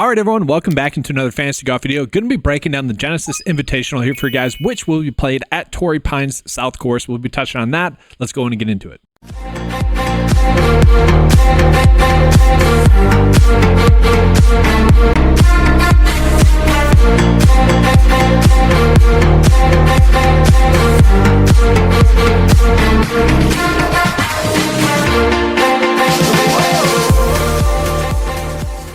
All right, everyone, welcome back into another Fantasy Golf video. Going to be breaking down the Genesis Invitational here for you guys, which will be played at Torrey Pines South Course. We'll be touching on that. Let's go in and get into it.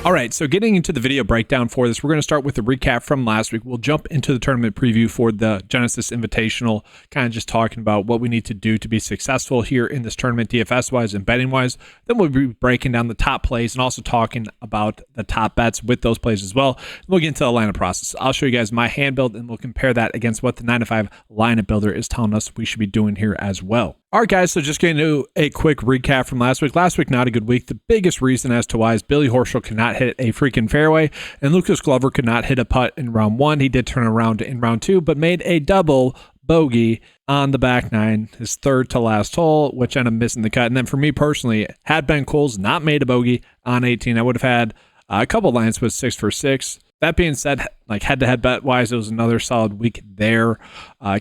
All right, so getting into the video breakdown for this, we're going to start with the recap from last week. We'll jump into the tournament preview for the Genesis Invitational, kind of just talking about what we need to do to be successful here in this tournament, DFS-wise and betting-wise. Then we'll be breaking down the top plays and also talking about the top bets with those plays as well. We'll get into the lineup process. I'll show you guys my hand build, and we'll compare that against what the 9-to-5 lineup builder is telling us we should be doing here as well. All right, guys, so just getting to a quick recap from last week. Last week, not a good week. The biggest reason as to why is Billy Horschel could not hit a freaking fairway, and Lucas Glover could not hit a putt in round one. He did turn around in round two, but made a double bogey on the back nine, his third to last hole, which ended up missing the cut. And then for me personally, had Ben Coles not made a bogey on 18, I would have had a couple lines with 6 for 6. That being said, like head-to-head bet-wise, it was another solid week there.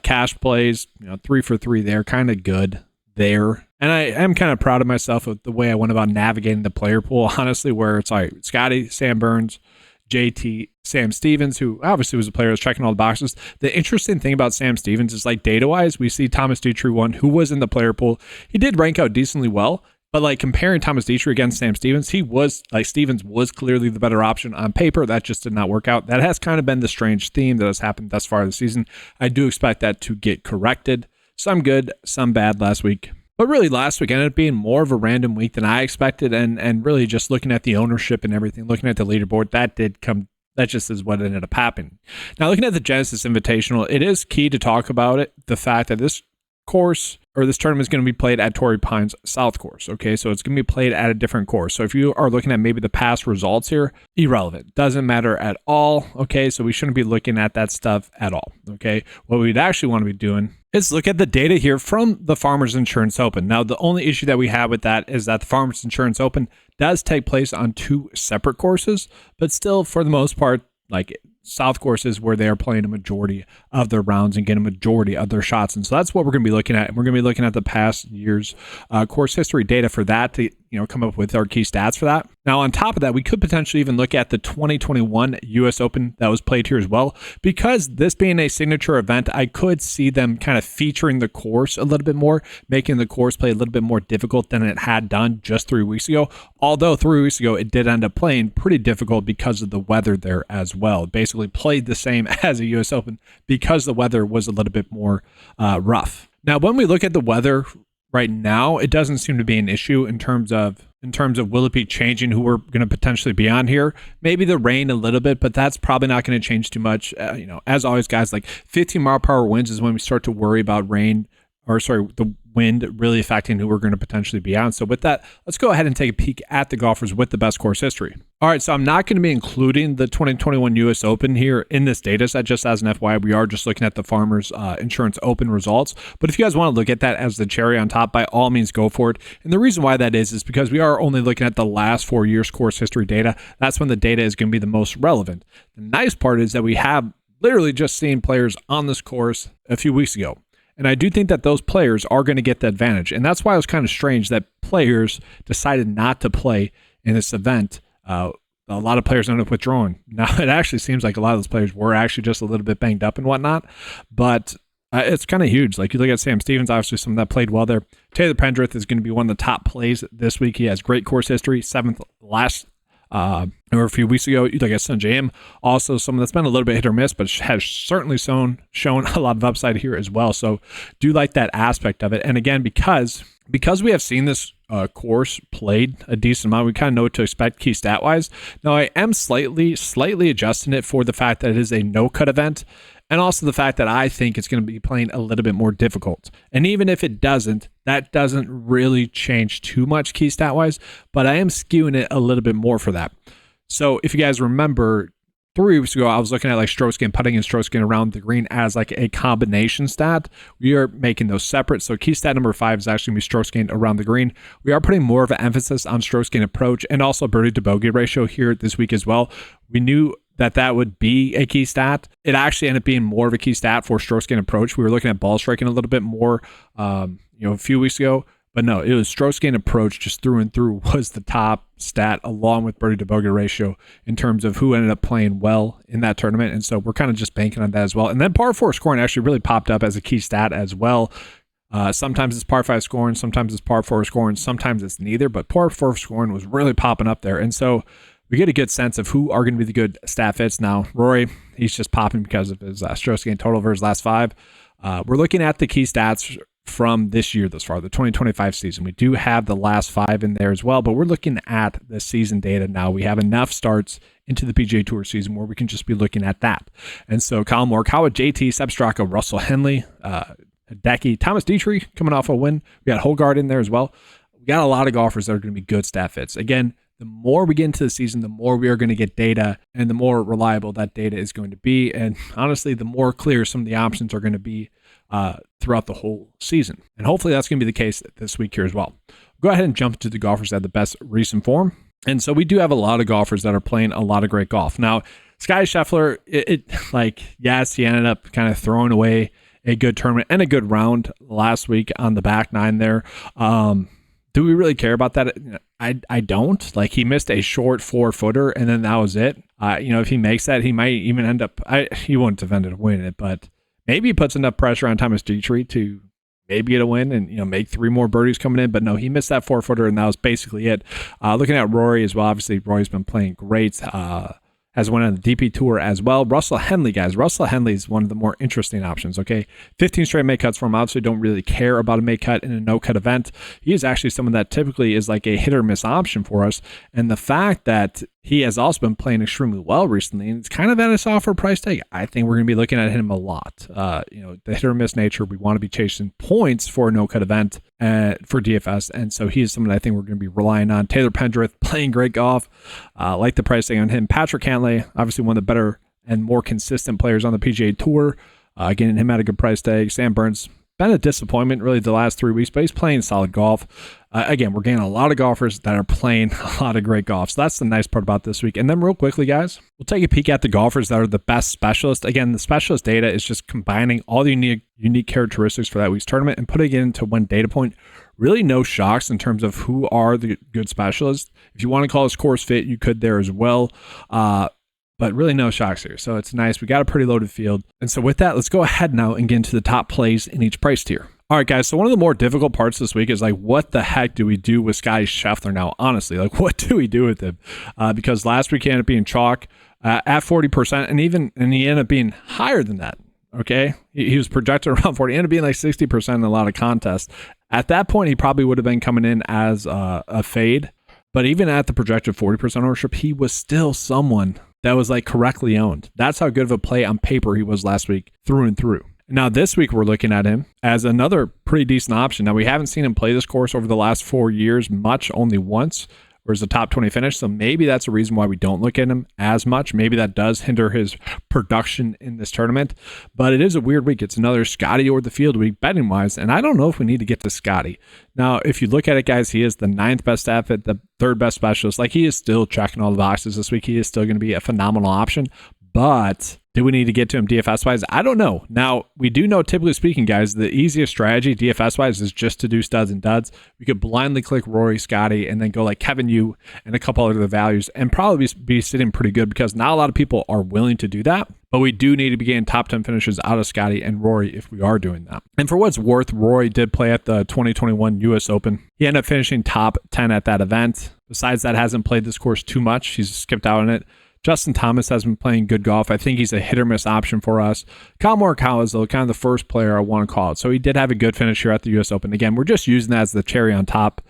Cash plays, 3 for 3 there, kind of good there. And I am kind of proud of myself of the way I went about navigating the player pool, honestly, where it's like Scotty, Sam Burns, JT, Sam Stevens, who obviously was a player that's checking all the boxes. The interesting thing about Sam Stevens is, like, data-wise, we see Thomas Dietrich one, who was in the player pool. He did rank out decently well, but like comparing Thomas Dietrich against Sam Stevens, Stevens was clearly the better option on paper. That just did not work out. That has kind of been the strange theme that has happened thus far this season. I do expect that to get corrected. Some good, some bad last week. But really last week ended up being more of a random week than I expected, and really just looking at the ownership and everything, looking at the leaderboard, that just is what ended up happening. Now, looking at the Genesis Invitational, it is key to talk about it, the fact that this course or this tournament is going to be played at Torrey Pines South Course. Okay, so it's going to be played at a different course. So if you are looking at maybe the past results here, irrelevant, doesn't matter at all. Okay, so we shouldn't be looking at that stuff at all. Okay, what we'd actually want to be doing is look at the data here from the Farmers Insurance Open. Now, the only issue that we have with that is that the Farmers Insurance Open does take place on 2 separate courses, but still, for the most part, like South Course is where they are playing a majority of their rounds and getting a majority of their shots. And so that's what we're going to be looking at. And we're going to be looking at the past year's course history data for that to come up with our key stats for that. Now, on top of that, we could potentially even look at the 2021 US Open that was played here as well. Because this being a signature event, I could see them kind of featuring the course a little bit more, making the course play a little bit more difficult than it had done just 3 weeks ago. Although 3 weeks ago, it did end up playing pretty difficult because of the weather there as well. It basically played the same as a US Open because the weather was a little bit more rough. Now, when we look at the weather right now, it doesn't seem to be an issue in terms of will it be changing who we're going to potentially be on here. Maybe the rain a little bit, but that's probably not going to change too much. As always, guys, like 15-mile-per-hour winds is when we start to worry about the wind really affecting who we're going to potentially be on. So with that, let's go ahead and take a peek at the golfers with the best course history. All right, so I'm not going to be including the 2021 US Open here in this data set, just as an FYI. We are just looking at the Farmers Insurance Open results. But if you guys want to look at that as the cherry on top, by all means, go for it. And the reason why that is because we are only looking at the last 4 years course history data. That's when the data is going to be the most relevant. The nice part is that we have literally just seen players on this course a few weeks ago. And I do think that those players are going to get the advantage. And that's why it was kind of strange that players decided not to play in this event. A lot of players ended up withdrawing. Now, it actually seems like a lot of those players were actually just a little bit banged up and whatnot. But it's kind of huge. Like, you look at Sam Stevens, obviously someone that played well there. Taylor Pendrith is going to be one of the top plays this week. He has great course history, 7th last or a few weeks ago. You look at Sanjay M, also someone that's been a little bit hit or miss, but has certainly shown a lot of upside here as well. So do like that aspect of it. And again, because we have seen this course played a decent amount, we kind of know what to expect key stat wise. Now, I am slightly adjusting it for the fact that it is a no-cut event, and also the fact that I think it's going to be playing a little bit more difficult. And even if it doesn't, that doesn't really change too much key stat wise, but I am skewing it a little bit more for that. So if you guys remember, 3 weeks ago, I was looking at like strokes gain, putting and strokes gain around the green as like a combination stat. We are making those separate. So key stat number 5 is actually going to be strokes gain around the green. We are putting more of an emphasis on strokes gain approach and also birdie to bogey ratio here this week as well. We knew that would be a key stat. It actually ended up being more of a key stat for strokes gain approach. We were looking at ball striking a little bit more, a few weeks ago. But no, it was strokes gain approach just through and through was the top stat along with birdie to bogey ratio in terms of who ended up playing well in that tournament. And so we're kind of just banking on that as well. And then par 4 scoring actually really popped up as a key stat as well. Sometimes it's par 5 scoring, sometimes it's par 4 scoring, sometimes it's neither, but par 4 scoring was really popping up there. And so we get a good sense of who are going to be the good stat fits. Now, Rory, he's just popping because of his strokes gain total over his last 5. We're looking at the key stats from this year thus far, the 2025 season. We do have the last 5 in there as well, but we're looking at the season data now. We have enough starts into the PGA Tour season where we can just be looking at that. And so Colin Morikawa, JT, Seb Straka, Russell Henley, Hideki, Thomas Dietrich coming off a win. We got Holgard in there as well. We got a lot of golfers that are going to be good stat fits. Again, the more we get into the season, the more we are going to get data and the more reliable that data is going to be. And honestly, the more clear some of the options are going to be throughout the whole season. And hopefully that's going to be the case this week here as well. Go ahead and jump to the golfers that have the best recent form. And so we do have a lot of golfers that are playing a lot of great golf. Now, Scottie Scheffler, yes, he ended up kind of throwing away a good tournament and a good round last week on the back 9 there. Do we really care about that? I don't. Like, he missed a short 4-footer and then that was it. If he makes that, he might even end up, he wouldn't have ended up winning it, but maybe he puts enough pressure on Thomas Dietrich to maybe get a win and make 3 more birdies coming in. But no, he missed that 4-footer and that was basically it. Looking at Rory as well, obviously Rory's been playing great. Has won on the DP Tour as well. Russell Henley, guys. Russell Henley is one of the more interesting options, okay? 15 straight make cuts for him. Obviously, don't really care about a make cut in a no-cut event. He is actually someone that typically is like a hit-or-miss option for us. And the fact that he has also been playing extremely well recently, and it's kind of at a softer price tag, I think we're going to be looking at him a lot. The hit-or-miss nature, we want to be chasing points for a no-cut event for DFS, and so he is someone I think we're going to be relying on. Taylor Pendrith, playing great golf. Like the pricing on him. Patrick Cantlay, obviously one of the better and more consistent players on the PGA Tour. Getting him at a good price tag. Sam Burns, been a disappointment really the last 3 weeks, but he's playing solid golf. Again, we're getting a lot of golfers that are playing a lot of great golf. So that's the nice part about this week. And then real quickly, guys, we'll take a peek at the golfers that are the best specialists. Again, the specialist data is just combining all the unique characteristics for that week's tournament and putting it into one data point. Really no shocks in terms of who are the good specialists. If you want to call this course fit, you could there as well. But really no shocks here. So it's nice. We got a pretty loaded field. And so with that, let's go ahead now and get into the top plays in each price tier. All right, guys. So one of the more difficult parts this week is like, what the heck do we do with Scottie Scheffler now? Honestly, like, what do we do with him? Because last week he ended up being chalk at 40%, and he ended up being higher than that. Okay, he was projected around 40, ended up being like 60% in a lot of contests. At that point, he probably would have been coming in as a fade. But even at the projected 40% ownership, he was still someone that was like correctly owned. That's how good of a play on paper he was last week through and through. Now this week we're looking at him as another pretty decent option. Now we haven't seen him play this course over the last 4 years much, only once, whereas the top 20 finish. So maybe that's a reason why we don't look at him as much. Maybe that does hinder his production in this tournament. But it is a weird week. It's another Scotty or the field week betting wise. And I don't know if we need to get to Scotty. Now, if you look at it, guys, he is the 9th best athlete, the 3rd best specialist. Like, he is still checking all the boxes this week. He is still going to be a phenomenal option. But do we need to get to him DFS-wise? I don't know. Now, we do know, typically speaking, guys, the easiest strategy DFS-wise is just to do studs and duds. We could blindly click Rory, Scotty, and then go like Kevin Yu and a couple other values and probably be sitting pretty good because not a lot of people are willing to do that. But we do need to be getting top 10 finishes out of Scotty and Rory if we are doing that. And for what's worth, Rory did play at the 2021 US Open. He ended up finishing top 10 at that event. Besides that, hasn't played this course too much. He's skipped out on it. Justin Thomas has been playing good golf. I think he's a hit or miss option for us. Colin Morikawa is though kind of the first player I want to call it. So he did have a good finish here at the US Open. Again, we're just using that as the cherry on top.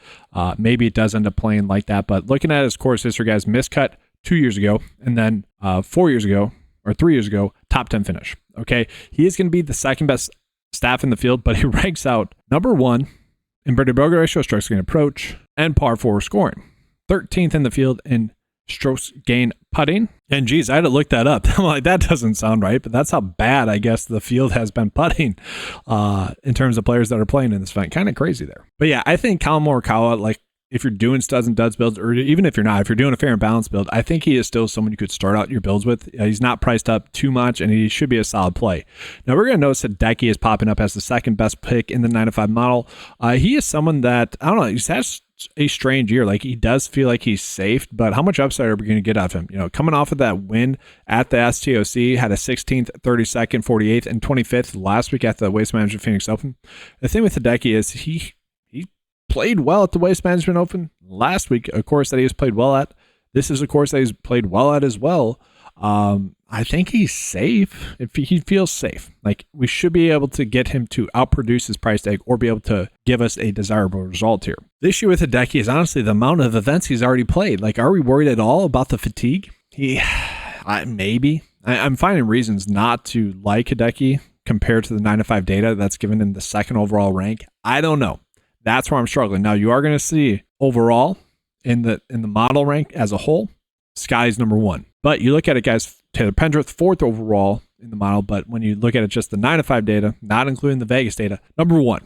Maybe it does end up playing like that. But looking at his course history, guys, miscut 2 years ago. And then 4 years ago, or 3 years ago, top 10 finish. Okay. He is going to be the second best staff in the field, but he ranks out number 1 in birdie bogey ratio, strokes gain approach, and par 4 scoring. 13th in the field in strokes gain putting. And geez, I had to look that up. I'm like, that doesn't sound right, but that's how bad I guess the field has been putting in terms of players that are playing in this event. Kind of crazy there. But yeah, I think Collin Morikawa, like if you're doing studs and duds builds, or even if you're not, if you're doing a fair and balanced build, I think he is still someone you could start out your builds with. He's not priced up too much, and he should be a solid play. Now, we're going to notice that Hideki is popping up as the second best pick in the 9-to-5 model. He is someone that, I don't know, he's had a strange year. Like, he does feel like he's safe, but how much upside are we going to get out of him? You know, coming off of that win at the STOC, had a 16th, 32nd, 48th, and 25th last week at the Waste Management Phoenix Open. The thing with Hideki is he played well at the Waste Management Open last week, a course that he has played well at. This is a course that he's played well at as well. I think he's safe. If he feels safe, like we should be able to get him to outproduce his price tag or be able to give us a desirable result here. The issue with Hideki is honestly the amount of events he's already played. Like, are we worried at all about the fatigue? Maybe. I'm finding reasons not to like Hideki compared to the 9-to-5 data that's given in the second overall rank. I don't know. That's where I'm struggling. Now, you are going to see overall in the model rank as a whole, Sky's number one. But you look at it, guys, Taylor Pendrith, fourth overall in the model. But when you look at it, just the 9-to-5 data, not including the Vegas data, number one.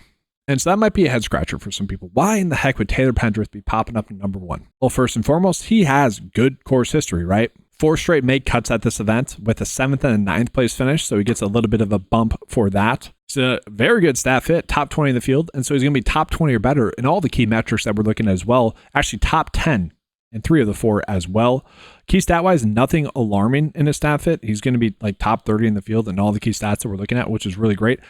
And so that might be a head scratcher for some people. Why in the heck would Taylor Pendrith be popping up in number one? Well, first and foremost, he has good course history, right? 4 straight make cuts at this event with a 7th and a 9th place finish. So he gets a little bit of a bump for that. He's a very good stat fit, top 20 in the field. And so he's going to be top 20 or better in all the key metrics that we're looking at as well. Actually, top 10 in 3 of the 4 as well. Key stat wise, nothing alarming in his stat fit. He's going to be like top 30 in the field in all the key stats that we're looking at, which is really great.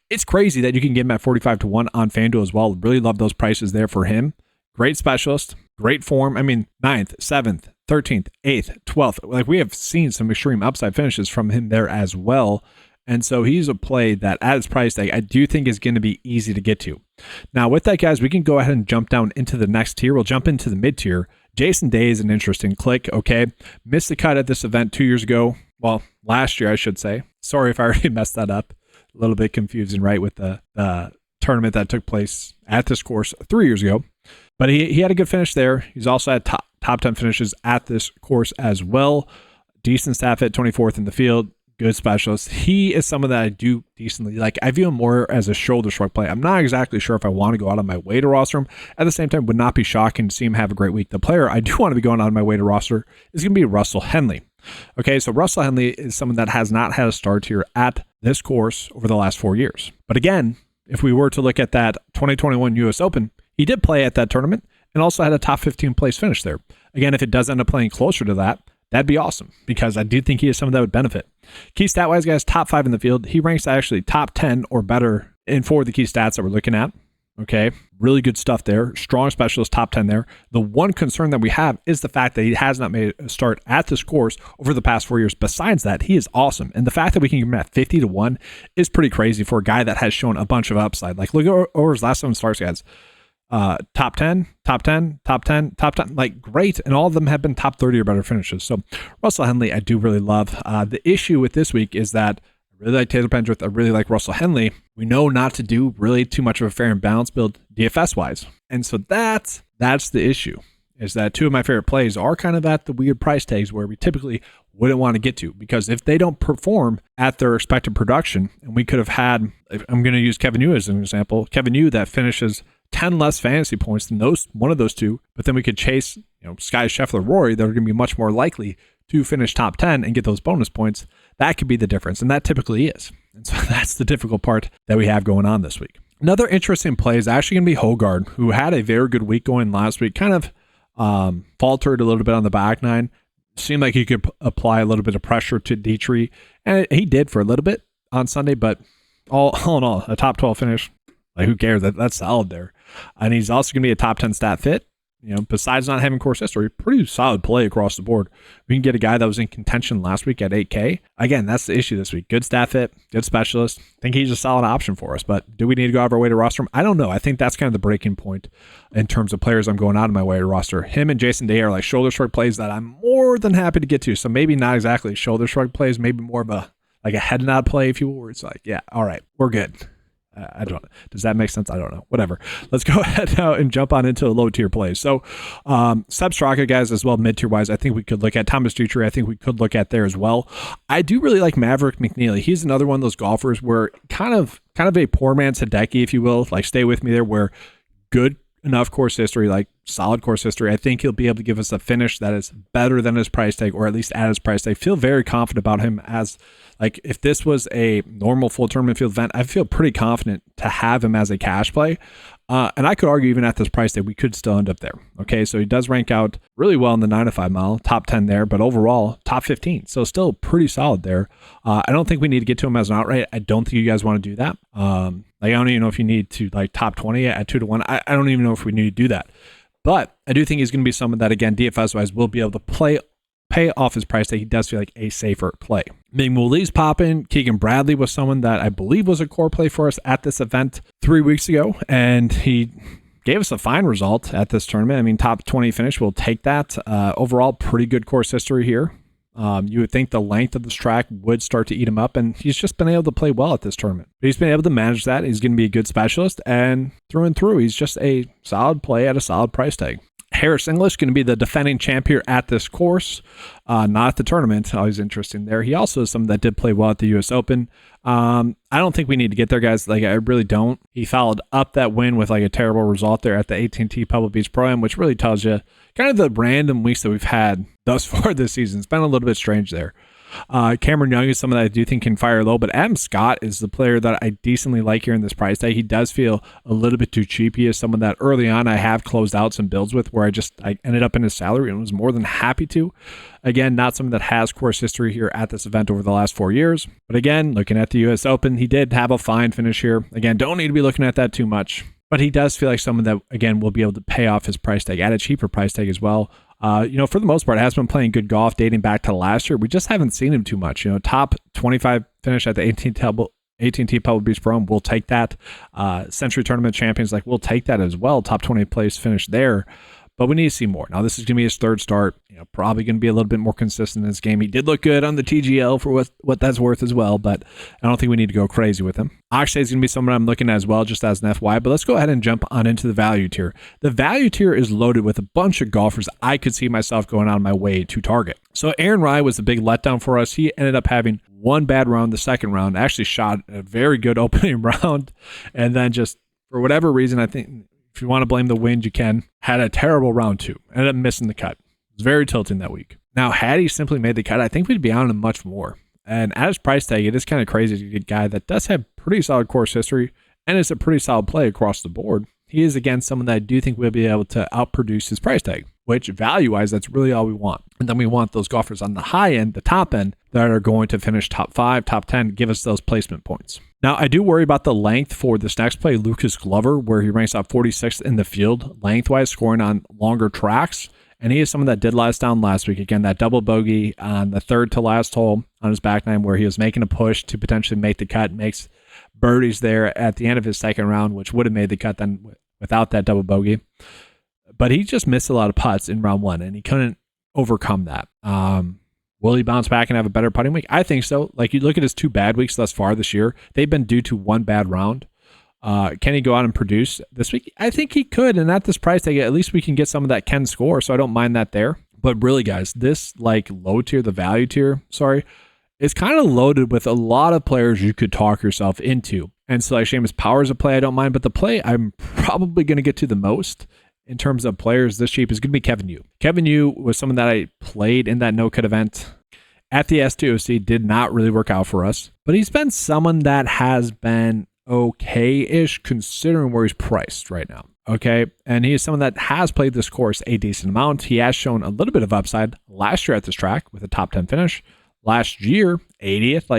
It's crazy that you can get him at 45-1 on FanDuel as well. Really love those prices there for him. Great specialist, great form. I mean, 9th, 7th, 13th, 8th, 12th. Like, we have seen some extreme upside finishes from him there as well. And so he's a play that at his price tag, I do think is going to be easy to get to. Now, with that, guys, we can go ahead and jump down into the next tier. We'll jump into the mid tier. Jason Day is an interesting click, okay? Missed the cut at this event 2 years ago. Well, last year, I should say. Sorry if I already messed that up. A little bit confusing, right, with the tournament that took place at this course 3 years ago. But he had a good finish there. He's also had top 10 finishes at this course as well. Decent stat fit, 24th in the field. Good specialist. He is someone that I do decently like. I view him more as a shoulder shrug play. I'm not exactly sure if I want to go out on my way to roster him. At the same time, would not be shocking to see him have a great week. The player I do want to be going out on my way to roster is going to be Russell Henley. Okay, so Russell Henley is someone that has not had a start here at this course over the last 4 years. But again, if we were to look at that 2021 US Open, he did play at that tournament and also had a top 15 place finish there. Again, if it does end up playing closer to that, that'd be awesome because I do think he is someone that would benefit. Key stat wise, guys, top 5 in the field. He ranks actually top 10 or better in 4 of the key stats that we're looking at. Okay, really good stuff there. Strong specialist, top 10 there. The one concern that we have is the fact that he has not made a start at this course over the past 4 years. Besides that, he is awesome. And the fact that we can give him at 50-1 is pretty crazy for a guy that has shown a bunch of upside. Like, look over his last 7 starts, guys. Top 10, top 10, top 10, top 10, like great. And all of them have been top 30 or better finishes. So Russell Henley, I do really love. The issue with this week is that I really like Taylor Pendrith. I really like Russell Henley. We know not to do really too much of a fair and balanced build DFS wise. And so that's the issue, is that 2 of my favorite plays are kind of at the weird price tags where we typically wouldn't want to get to, because if they don't perform at their expected production, and we could have had, I'm going to use Kevin Yu as an example, Kevin Yu that finishes 10 less fantasy points than one of those 2, but then we could chase, Sky, Scheffler, Rory that are going to be much more likely to finish top 10 and get those bonus points. That could be the difference, and that typically is. And so that's the difficult part that we have going on this week. Another interesting play is actually going to be Hogard, who had a very good week going last week, kind of faltered a little bit on the back nine. Seemed like he could apply a little bit of pressure to Dietrich, and he did for a little bit on Sunday, but all in all, a top 12 finish. Like, who cares? That's solid there. And he's also going to be a top 10 stat fit. Besides not having course history, pretty solid play across the board. We can get a guy that was in contention last week at 8K. Again, that's the issue this week. Good stat fit, good specialist. I think he's a solid option for us. But do we need to go out of our way to roster him? I don't know. I think that's kind of the breaking point in terms of players I'm going out of my way to roster. Him and Jason Day are like shoulder shrug plays that I'm more than happy to get to. So maybe not exactly shoulder shrug plays, maybe more of a head nod play, if you will, where it's like, yeah, all right, we're good. I don't know. Does that make sense? I don't know. Whatever. Let's go ahead now and jump on into a low tier plays. So Seb Straka, guys, as well, mid tier wise, I think we could look at Thomas Dutry. I think we could look at there as well. I do really like Maverick McNeely. He's another one of those golfers where kind of a poor man's Hideki, if you will. Like, stay with me there, where good enough course history, like solid course history. I think he'll be able to give us a finish that is better than his price tag, or at least at his price tag. Feel very confident about him as, like, if this was a normal full tournament field event, I feel pretty confident to have him as a cash play. And I could argue even at this price tag, we could still end up there. Okay, so he does rank out really well in the 9 to 5 mile, top 10 there, but overall top 15. So still pretty solid there. I don't think we need to get to him as an outright. I don't think you guys want to do that. Like, I don't even know if you need to like top 20 at 2 to 1. I don't even know if we need to do that. But I do think he's going to be someone that, again, DFS wise, will be able to pay off his price tag. He does feel like a safer play. Ming Woo Lee's popping. Keegan Bradley was someone that I believe was a core play for us at this event 3 weeks ago, and he gave us a fine result at this tournament. I mean, top 20 finish, we'll take that. Overall, pretty good course history here. You would think the length of this track would start to eat him up, and he's just been able to play well at this tournament. But he's been able to manage that. He's going to be a good specialist, and through and through, he's just a solid play at a solid price tag. Harris English going to be the defending champ here at this course, not at the tournament. Always interesting there. He also is someone that did play well at the U.S. Open. I don't think we need to get there, guys. Like, I really don't. He followed up that win with like a terrible result there at the AT&T Pebble Beach Pro-Am, which really tells you kind of the random weeks that we've had thus far this season. It's been a little bit strange there. Cameron Young is someone that I do think can fire low, but Adam Scott is the player that I decently like here in this price tag. He does feel a little bit too cheap. He is someone that early on I have closed out some builds with, where I ended up in his salary and was more than happy to. Again, not someone that has course history here at this event over the last 4 years. But again, looking at the US Open, he did have a fine finish here. Again, don't need to be looking at that too much. But he does feel like someone that, again, will be able to pay off his price tag at a cheaper price tag as well. For the most part, has been playing good golf dating back to last year. We just haven't seen him too much. Top 25 finish at the AT&T Pebble Beach Pro, we'll take that. Century Tournament Champions, like, we'll take that as well. Top 20 place finish there. But we need to see more. Now, this is going to be his third start. Probably going to be a little bit more consistent in this game. He did look good on the TGL for what that's worth as well, but I don't think we need to go crazy with him. Akshay is going to be someone I'm looking at as well, just as an FY, but let's go ahead and jump on into the value tier. The value tier is loaded with a bunch of golfers I could see myself going on my way to target. So Aaron Rai was a big letdown for us. He ended up having one bad round the second round, actually shot a very good opening round, and then just for whatever reason, I think, if you want to blame the wind, you can. Had a terrible round 2. Ended up missing the cut. It was very tilting that week. Now, had he simply made the cut, I think we'd be on him much more. And at his price tag, it is kind of crazy to get a guy that does have pretty solid course history and is a pretty solid play across the board. He is, again, someone that I do think we'll be able to outproduce his price tag, which value-wise, that's really all we want. And then we want those golfers on the high end, the top end, that are going to finish top 5, top 10, give us those placement points. Now, I do worry about the length for this next play, Lucas Glover, where he ranks out 46th in the field, lengthwise, scoring on longer tracks. And he is someone that did let us down last week. Again, that double bogey on the third to last hole on his back nine, where he was making a push to potentially make the cut, makes birdies there at the end of his second round, which would have made the cut then without that double bogey. But he just missed a lot of putts in round 1, and he couldn't overcome that. Will he bounce back and have a better putting week? I think so. Like, you look at his 2 bad weeks thus far this year, they've been due to 1 bad round. Can he go out and produce this week? I think he could, and at this price tag, at least we can get someone that can score, so I don't mind that there. But really, guys, this like low tier, the value tier, is kind of loaded with a lot of players you could talk yourself into. And so like Seamus Power is a play I don't mind, but the play I'm probably going to get to the most in terms of players this cheap is going to be Kevin Yu. Kevin Yu was someone that I played in that no-cut event at the S2OC, did not really work out for us, but he's been someone that has been okay-ish considering where he's priced right now. Okay, and he is someone that has played this course a decent amount. He has shown a little bit of upside last year at this track with a top 10 finish. Last year, 80th,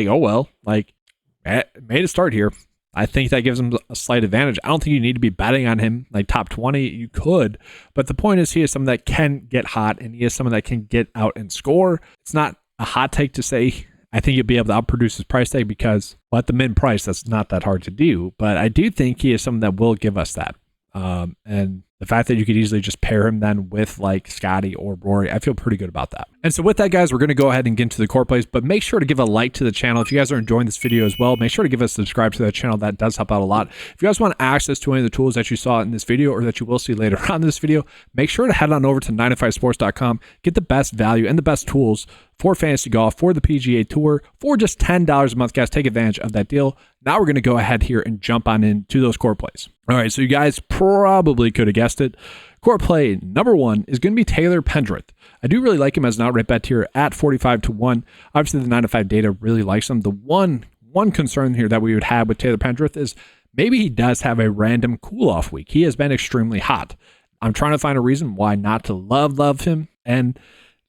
made a start here. I think that gives him a slight advantage. I don't think you need to be betting on him like top 20. You could, but the point is he is someone that can get hot, and he is someone that can get out and score. It's not a hot take to say I think you'll be able to outproduce his price tag because at the min price, that's not that hard to do. But I do think he is someone that will give us that. And The fact that you could easily just pair him then with like Scotty or Rory, I feel pretty good about that. And so with that, guys, we're going to go ahead and get into the core plays, but make sure to give a like to the channel. If you guys are enjoying this video as well, make sure to give us a subscribe to that channel. That does help out a lot. If you guys want access to any of the tools that you saw in this video or that you will see later on in this video, make sure to head on over to 9to5sports.com, get the best value and the best tools for fantasy golf, for the PGA Tour, for just $10 a month, guys. Take advantage of that deal. Now we're going to go ahead here and jump on into those core plays. All right, so you guys probably could have guessed it. Core play number 1 is going to be Taylor Pendrith. I do really like him as an outright bet here at 45-1. Obviously, the 9to5 data really likes him. The one concern here that we would have with Taylor Pendrith is maybe he does have a random cool-off week. He has been extremely hot. I'm trying to find a reason why not to love him, and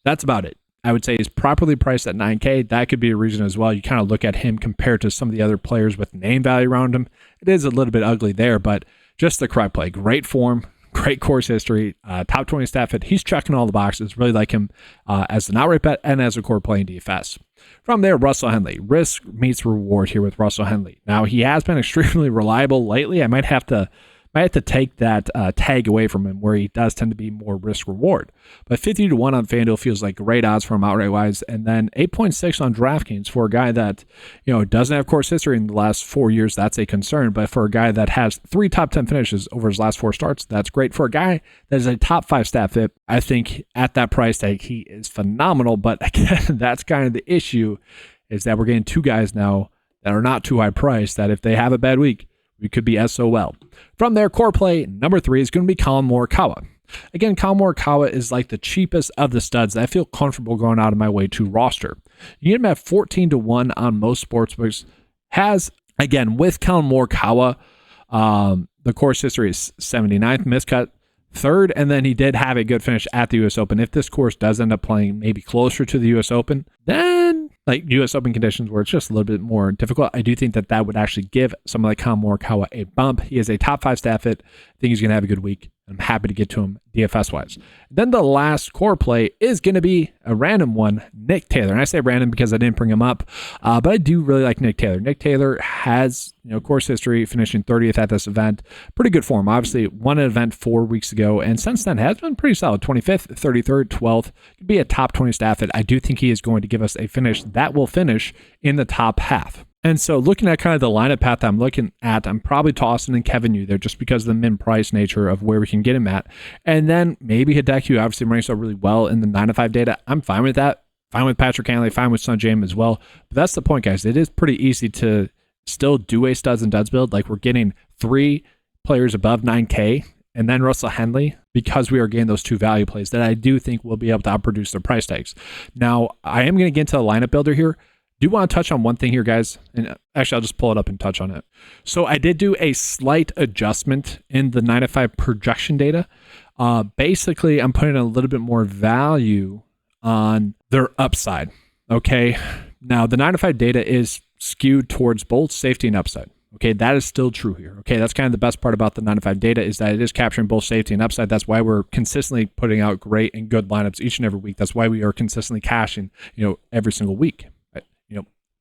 that's about it. I would say he's properly priced at $9K. That could be a reason as well. You kind of look at him compared to some of the other players with name value around him. It is a little bit ugly there, but just the correct play. Great form, great course history, top 20 stat fit. He's checking all the boxes. Really like him as an outright bet and as a core play in DFS. From there, Russell Henley. Risk meets reward here with Russell Henley. Now, he has been extremely reliable lately. I might have to take that tag away from him where he does tend to be more risk reward. But 50-1 on FanDuel feels like great odds for him outright wise. And then 8.6 on DraftKings for a guy that, doesn't have course history in the last 4 years. That's a concern. But for a guy that has 3 top 10 finishes over his last 4 starts, that's great. For a guy that is a top 5 stat fit, I think at that price tag, he is phenomenal. But again, that's kind of the issue, is that we're getting 2 guys now that are not too high priced, that if they have a bad week, we could be SOL. From there, core play number 3 is going to be Collin Morikawa. Again, Collin Morikawa is like the cheapest of the studs that I feel comfortable going out of my way to roster. You get him at 14-1 on most sportsbooks. Again, with Collin Morikawa, the course history is 79th, miscut 3rd, and then he did have a good finish at the U.S. Open. If this course does end up playing maybe closer to the U.S. Open, then like U.S. Open conditions where it's just a little bit more difficult, I do think that would actually give someone like Collin Morikawa a bump. He is a top 5 stat fit. I think he's going to have a good week. I'm happy to get to him DFS-wise. Then the last core play is going to be a random one, Nick Taylor. And I say random because I didn't bring him up, but I do really like Nick Taylor. Nick Taylor has course history, finishing 30th at this event. Pretty good form. Obviously, won an event 4 weeks ago, and since then has been pretty solid. 25th, 33rd, 12th. Could be a top 20 stat fit. I do think he is going to give us a finish that will finish in the top half. And so looking at kind of the lineup path I'm looking at, I'm probably tossing in Kevin Yu there just because of the min-price nature of where we can get him at. And then maybe Hideki, obviously ranks out really well in the 9to5 data. I'm fine with that. Fine with Patrick Cantlay, fine with Sun James as well. But that's the point, guys. It is pretty easy to still do a studs and duds build. Like we're getting 3 players above 9K and then Russell Henley because we are getting those 2 value plays that I do think will be able to outproduce their price tags. Now, I am going to get into the lineup builder here. Do want to touch on one thing here, guys, and actually I'll just pull it up and touch on it. So I did do a slight adjustment in the 9to5 projection data. Basically, I'm putting a little bit more value on their upside. Okay, now the 9to5 data is skewed towards both safety and upside. Okay, that is still true here. Okay, that's kind of the best part about the 9to5 data is that it is capturing both safety and upside. That's why we're consistently putting out great and good lineups each and every week. That's why we are consistently cashing, every single week.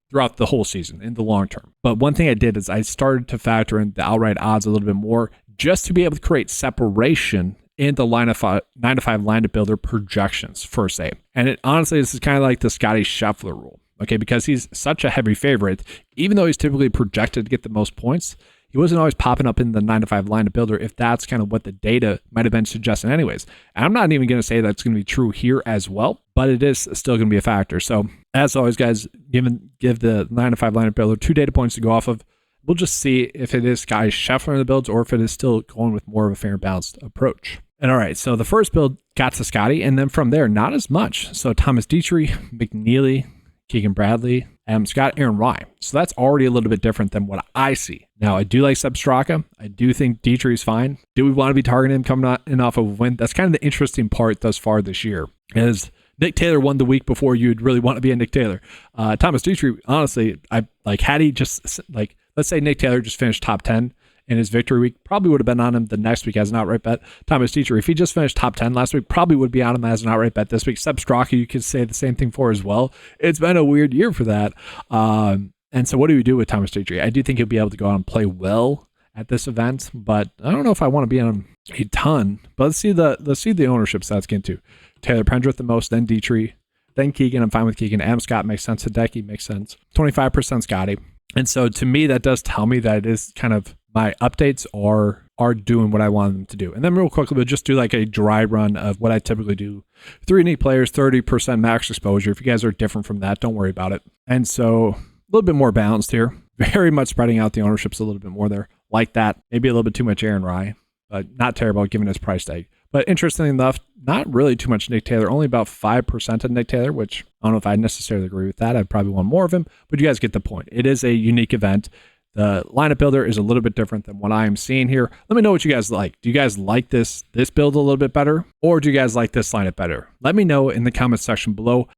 Throughout the whole season in the long term. But one thing I did is I started to factor in the outright odds a little bit more just to be able to create separation in the 9to5 lineup builder projections per se. And honestly, this is kind of like the Scotty Scheffler rule, okay? Because he's such a heavy favorite, even though he's typically projected to get the most points, he wasn't always popping up in the 9to5 lineup builder if that's kind of what the data might have been suggesting anyways. And I'm not even going to say that's going to be true here as well, but it is still going to be a factor. So as always, guys, give the 9to5 lineup builder 2 data points to go off of. We'll just see if it is Scotty Scheffler in the builds or if it is still going with more of a fair and balanced approach. And all right, so the first build got to Scotty, and then from there, not as much. So Thomas Dietrich, McNeely, Keegan Bradley, Adam Scott, Aaron Rai. So that's already a little bit different than what I see. Now, I do like Seb Straka. I do think Dietrich's fine. Do we want to be targeting him coming in off of a win? That's kind of the interesting part thus far this year, is Nick Taylor won the week before you'd really want to be a Nick Taylor. Thomas Dietrich, honestly, had he just, let's say Nick Taylor just finished top 10 in his victory week, probably would have been on him the next week as an outright bet. Thomas Dietrich, if he just finished top 10 last week, probably would be on him as an outright bet this week. Seb Straka, you could say the same thing for as well. It's been a weird year for that. And so what do we do with Thomas Dietrich? I do think he'll be able to go out and play well at this event, but I don't know if I want to be on him a ton. But let's see the ownership stats again too. Taylor Pendrith the most, then Dietrich, then Keegan. I'm fine with Keegan. Adam Scott makes sense. Hideki makes sense. 25% Scotty. And so to me, that does tell me that it is kind of my updates are doing what I want them to do. And then real quickly, we'll just do like a dry run of what I typically do. 3 unique players, 30% max exposure. If you guys are different from that, don't worry about it. And so a little bit more balanced here. Very much spreading out the ownerships a little bit more there. Like that. Maybe a little bit too much Aaron Rye, but not terrible given his price tag. But interestingly enough, not really too much Nick Taylor, only about 5% of Nick Taylor, which I don't know if I necessarily agree with that. I'd probably want more of him, but you guys get the point. It is a unique event. The lineup builder is a little bit different than what I am seeing here. Let me know what you guys like. Do you guys like this build a little bit better, or do you guys like this lineup better? Let me know in the comment section below.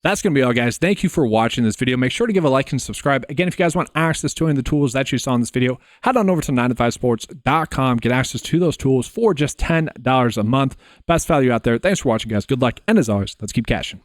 That's going to be all, guys. Thank you for watching this video. Make sure to give a like and subscribe. Again, if you guys want access to any of the tools that you saw in this video, head on over to 9to5sports.com. Get access to those tools for just $10 a month. Best value out there. Thanks for watching, guys. Good luck. And as always, let's keep cashing.